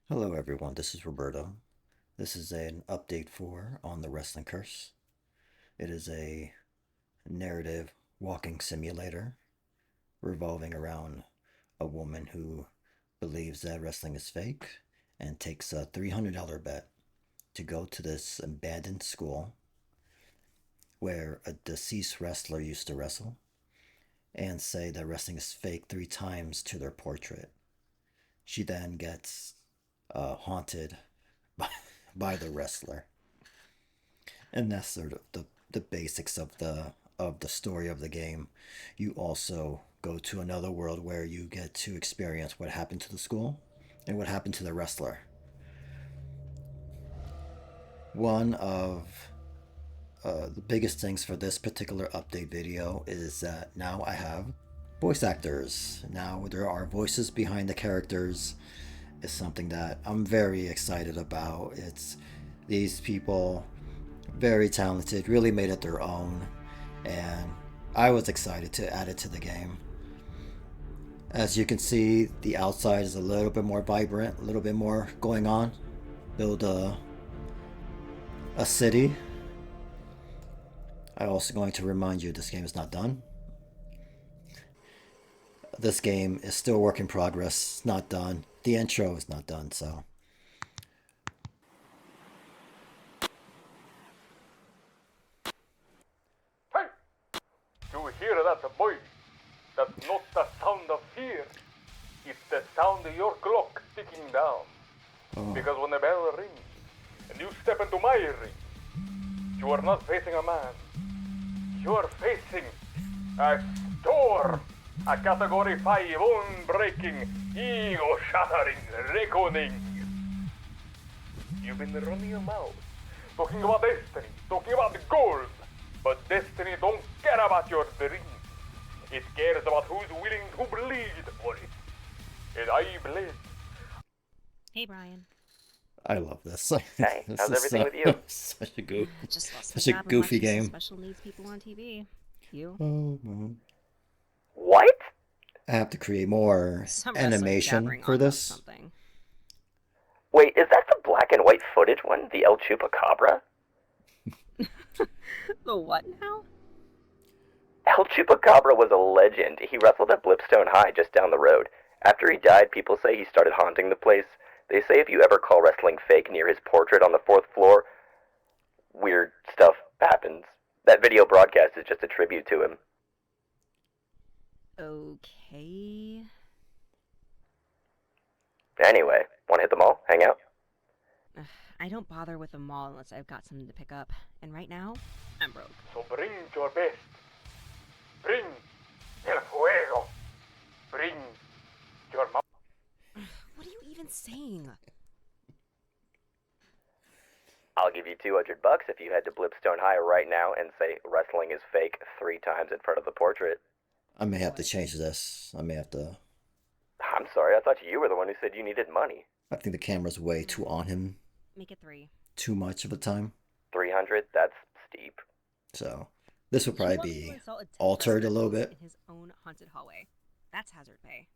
Hello everyone, this is Roberto. This is an update for On the Wrestling Curse. It is a narrative walking simulator revolving around a woman who believes that wrestling is fake and takes a $300 bet to go to this abandoned school where a deceased wrestler used to wrestle and say that wrestling is fake 3 times to their portrait. She then gets haunted by, by the wrestler, and that's sort of the basics of the story of the game. You also go to another world where you get to experience what happened to the school and what happened to the wrestler. One of the biggest things for this particular update video is that now I have voice actors. Now there are voices behind the characters. It's something that I'm very excited about. It's these people, very talented, really made it their own, and I was excited to add it to the game. As you can see, the outside is a little bit more vibrant, a little bit more going on. Build a city. I'm also going to remind you this game is not done. This game is still work in progress, it's not done. The intro is not done, so. Hey! You hear that, boy? That's not the sound of fear. It's the sound of your clock ticking down. Oh. Because when the bell rings and you step into my ring, you are not facing a man. You are facing a storm. A Category 5 unbreaking, ego-shattering reckoning. You've been running your mouth, talking about destiny, talking about gold. But destiny don't care about your dreams. It cares about who's willing to bleed for it. And I bled. Hey, Brian. I love this. Hey, This how's is everything with you? such a goof, Just lost my such a job and goofy watching some game. special needs people on TV. You? Oh man. What? I have to create more Some wrestler animation jabbering for on about this. something. Wait, is that the black and white footage one? The El Chupacabra? The what now? El Chupacabra was a legend. He wrestled at Blipstone High just down the road. After he died, people say he started haunting the place. They say if you ever call wrestling fake near his portrait on the 4th floor, weird stuff happens. That video broadcast is just a tribute to him. Okay. Anyway, wanna hit the mall? Hang out? I don't bother with the mall unless I've got something to pick up. And right now, I'm broke. So bring your best. Bring el fuego. Bring your mouth. What are you even saying? I'll give you $200 if you head to Blipstone High right now and say wrestling is fake 3 times in front of the portrait. I may have to change this. I may have to. I'm sorry, I thought you were the one who said you needed money. I think the camera's way too on him Make it 3. too much of the time. 300? That's steep. So this will probably He wants to be insult a altered a wrestler little host bit. in his own haunted hallway. That's hazard pay.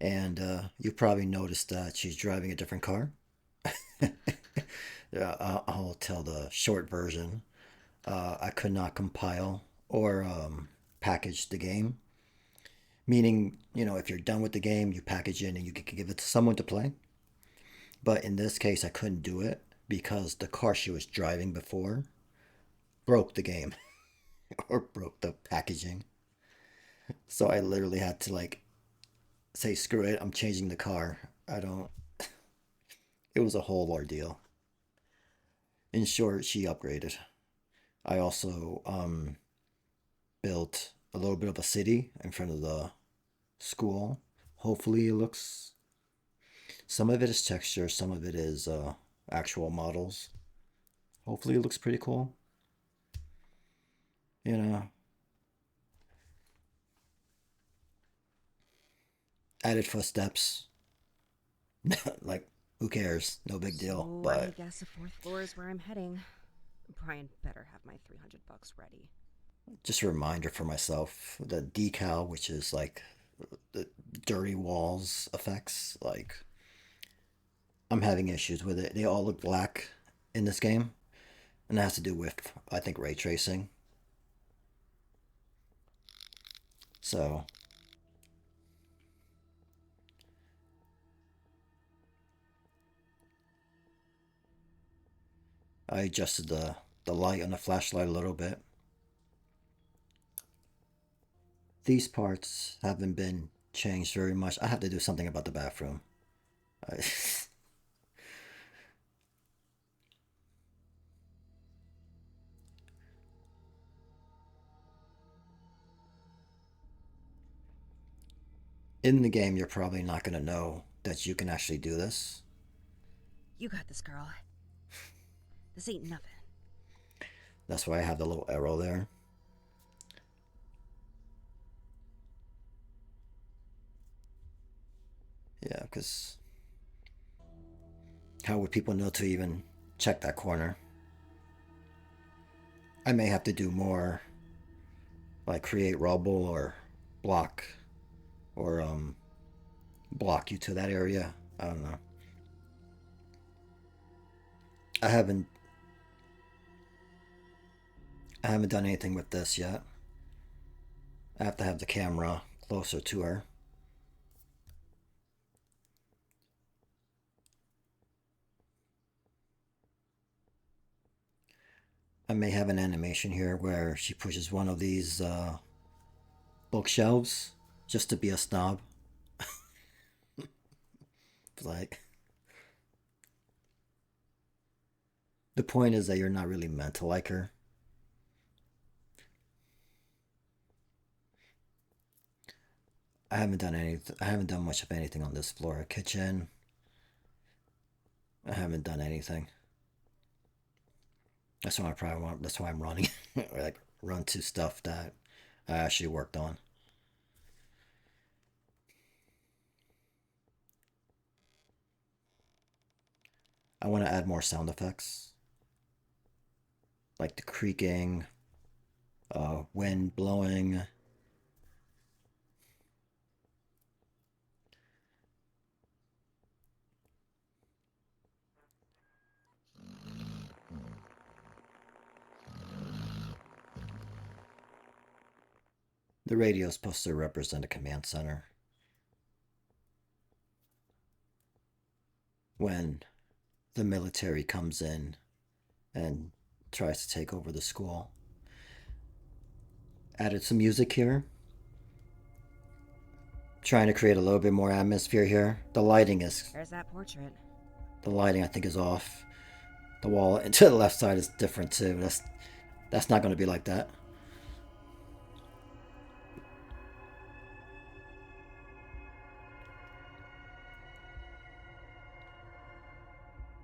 And you probably noticed that she's driving a different car. Yeah, I'll tell the short version. I could not compile or package the game. Meaning, if you're done with the game, you package it and you can give it to someone to play. But in this case, I couldn't do it because the car she was driving before broke the game or broke the packaging. So I literally had to say, screw it, I'm changing the car. I don't. It was a whole ordeal. In short, she upgraded. I also built a little bit of a city in front of the school. Hopefully, it looks. Some of it is texture, some of it is actual models. Hopefully, it looks pretty cool. You know, added footsteps. Like, who cares? No big deal. So I But guess the 4th floor is where I'm heading. Brian better have my $300 ready. just a reminder for myself the decal, which is like the dirty walls effects. Like, I'm having issues with it. They all look black in this game, and that has to do with, I think, ray tracing. So I adjusted the light on the flashlight a little bit. These parts haven't been changed very much. I have to do something about the bathroom. I, in the game, you're probably not going to know that you can actually do this. You got this, girl. This ain't nothing. That's why I have the little arrow there. Yeah, because how would people know to even check that corner? I may have to do more, like create rubble or block, or block you to that area. I don't know. I haven't done anything with this yet. I have to have the camera closer to her. I may have an animation here where she pushes one of these bookshelves just to be a snob. Like, the point is that you're not really meant to like her. I haven't done anything. I haven't done much of anything on this floor. Kitchen. I haven't done anything. That's why I probably want. That's why I'm running. Or like run to stuff that I actually worked on. I want to add more sound effects, like the creaking, wind blowing. The radio is supposed to represent a command center. When the military comes in and tries to take over the school. Added some music here. Trying to create a little bit more atmosphere here. The lighting is... There's that portrait. The lighting, I think, is off. The wall to the left side is different, too. That's not going to be like that.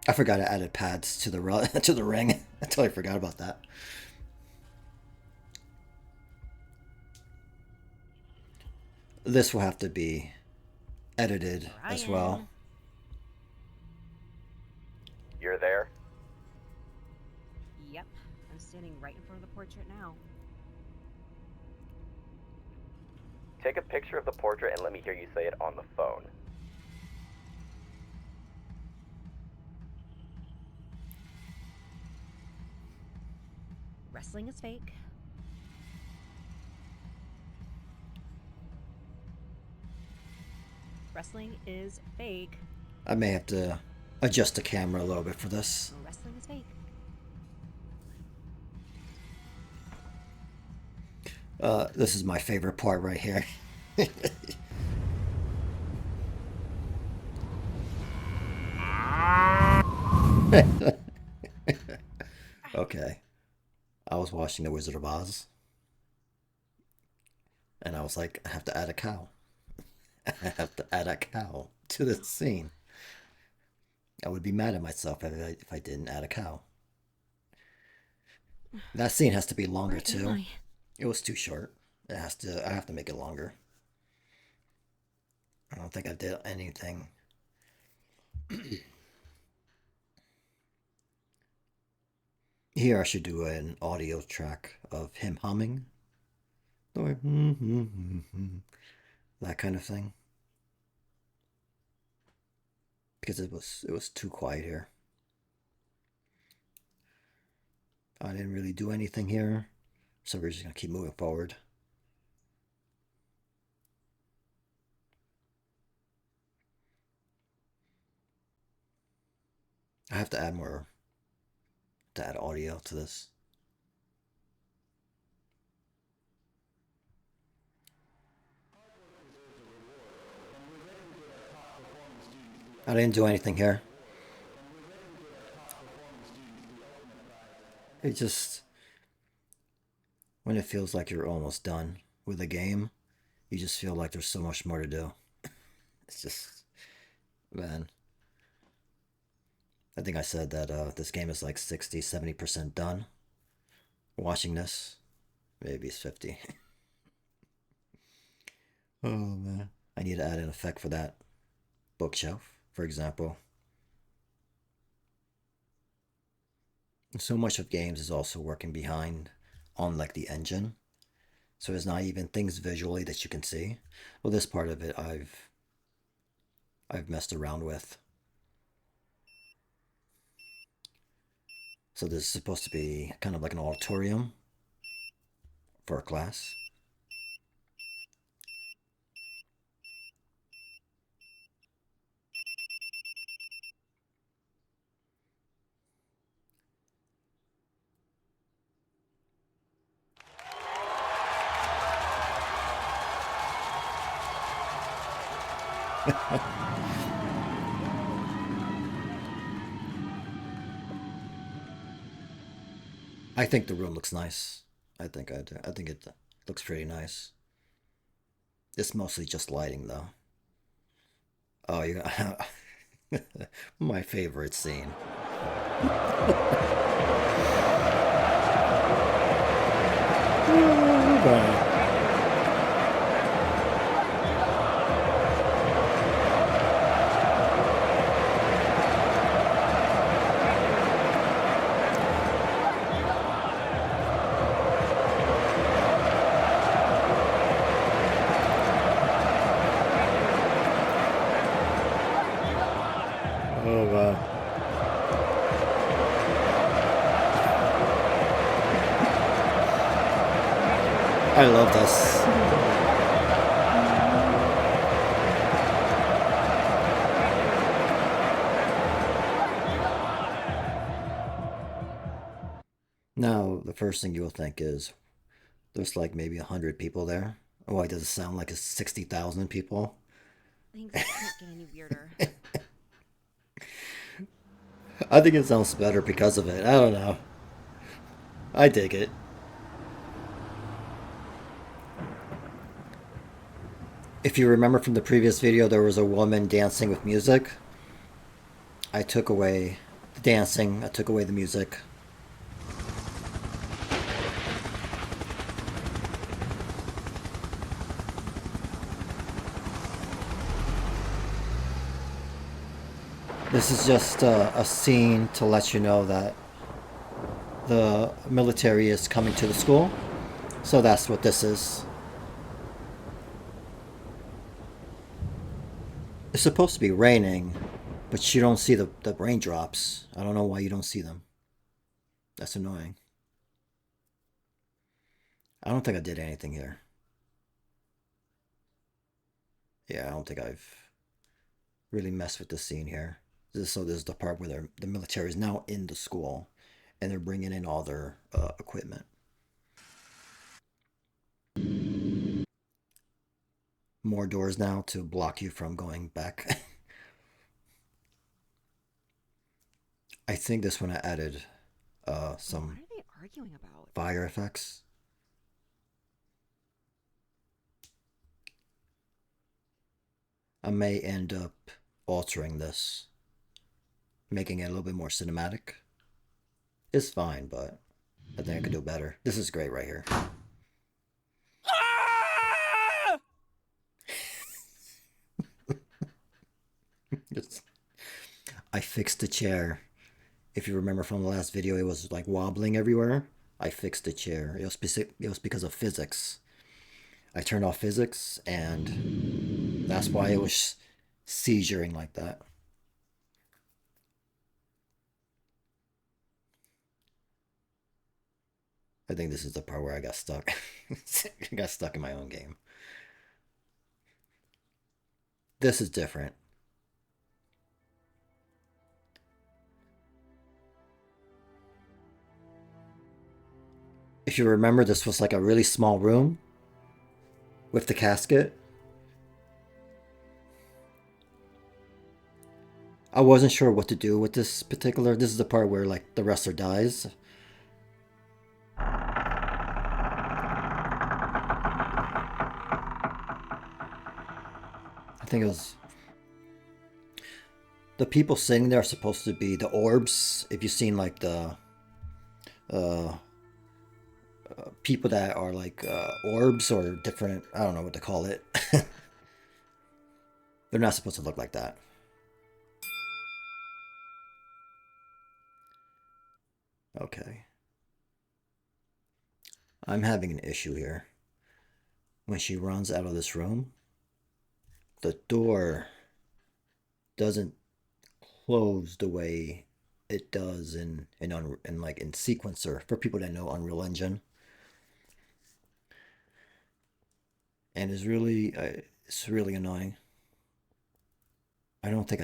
I forgot I added pads to the to the ring. I totally forgot about that. This will have to be edited as well. You're there? Yep, I'm standing right in front of the portrait now. Take a picture of the portrait and let me hear you say it on the phone. Wrestling is fake. Wrestling is fake. I may have to adjust the camera a little bit for this. Wrestling is fake. This is my favorite part right here. Okay. I was watching The Wizard of Oz. And I was like, I have to add a cow. I have to add a cow to this scene. I would be mad at myself if I didn't add a cow. That scene has to be longer too. It was too short. I have to make it longer. I don't think I did anything. Here I should do an audio track of him humming. Or that kind of thing. because it was too quiet here. I didn't really do anything here, so we're just gonna keep moving forward. I have to add more, to add audio to this. I didn't do anything here. It just, when it feels like you're almost done with a game, you just feel like there's so much more to do. It's just, man. I think I said that this game is like 60, 70% done. Watching this, maybe it's 50. Oh man. I need to add an effect for that bookshelf, for example. So much of games is also working behind on like the engine. So it's not even things visually that you can see. Well, this part of it I've messed around with. So this is supposed to be kind of like an auditorium for a class. I think the room looks nice. I think I do. I think it looks pretty nice. It's mostly just lighting though. Oh, you got my favorite scene. Oh, oh wow. I love this. Now, the first thing you'll think is there's like maybe 100 people there. Oh, why does it sound like it's 60,000 people? Things can't get any weirder. I think it sounds better because of it. I don't know. I dig it. If you remember from the previous video, there was a woman dancing with music. I took away the dancing, I took away the music. This is just a scene to let you know that the military is coming to the school. So that's what this is. It's supposed to be raining, but you don't see the raindrops. I don't know why you don't see them. That's annoying. I don't think I did anything here. Yeah, I don't think I've really messed with this scene here. So this is the part where the military is now in the school, and they're bringing in all their equipment. More doors now to block you from going back. I think this one I added some What are they arguing about? fire effects. I may end up altering this, making it a little bit more cinematic. It's fine, but I think I could do better. This is great right here. I fixed the chair. If you remember from the last video, it was like wobbling everywhere. I fixed the chair. It was because of physics. I turned off physics, and that's why it was seizuring like that. I think this is the part where I got stuck. I got stuck in my own game. This is different. If you remember, this was like a really small room with the casket. I wasn't sure what to do with this particular. This is the part where like the wrestler dies. I think it was the people sitting there are supposed to be the orbs. If you've seen like the uh, people that are like orbs or different, I don't know what to call it. They're not supposed to look like that. Okay. I'm having an issue here. When she runs out of this room, the door doesn't close the way it does in like in Sequencer for people that know Unreal Engine, and it's really annoying. I don't think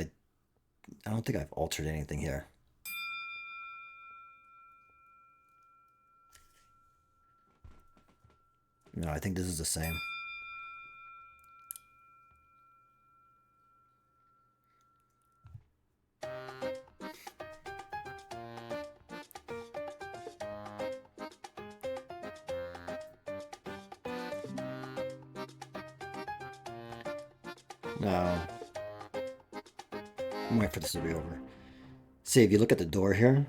I've altered anything here. No, I think this is the same. No. I'm waiting for this to be over. See, if you look at the door here,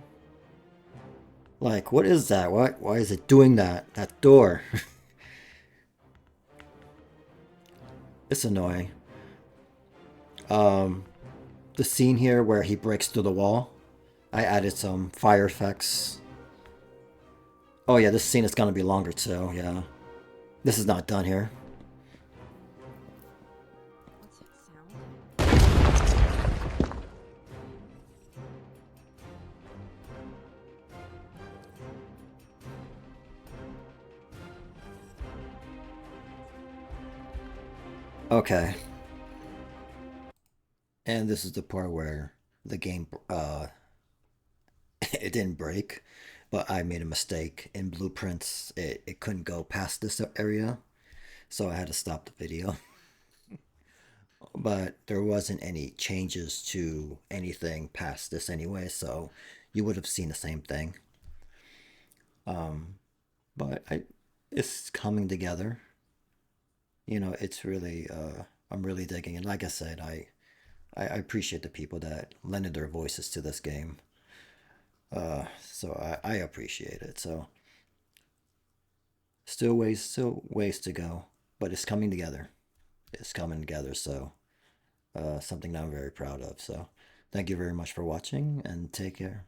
like, what is that? Why is it doing that? That door. It's annoying. The scene here where he breaks through the wall, I added some fire effects. Oh yeah, this scene is gonna be longer too, yeah. This is not done here. What's that sound? Okay. And this is the part where the game, it didn't break, but I made a mistake. In Blueprints, it couldn't go past this area, so I had to stop the video. But there wasn't any changes to anything past this anyway, so you would have seen the same thing. But it's coming together. You know, it's really, I'm really digging it. Like I said, I appreciate the people that lended their voices to this game. So I appreciate it. So still ways to go, but it's coming together. It's coming together. So something that I'm very proud of. So thank you very much for watching and take care.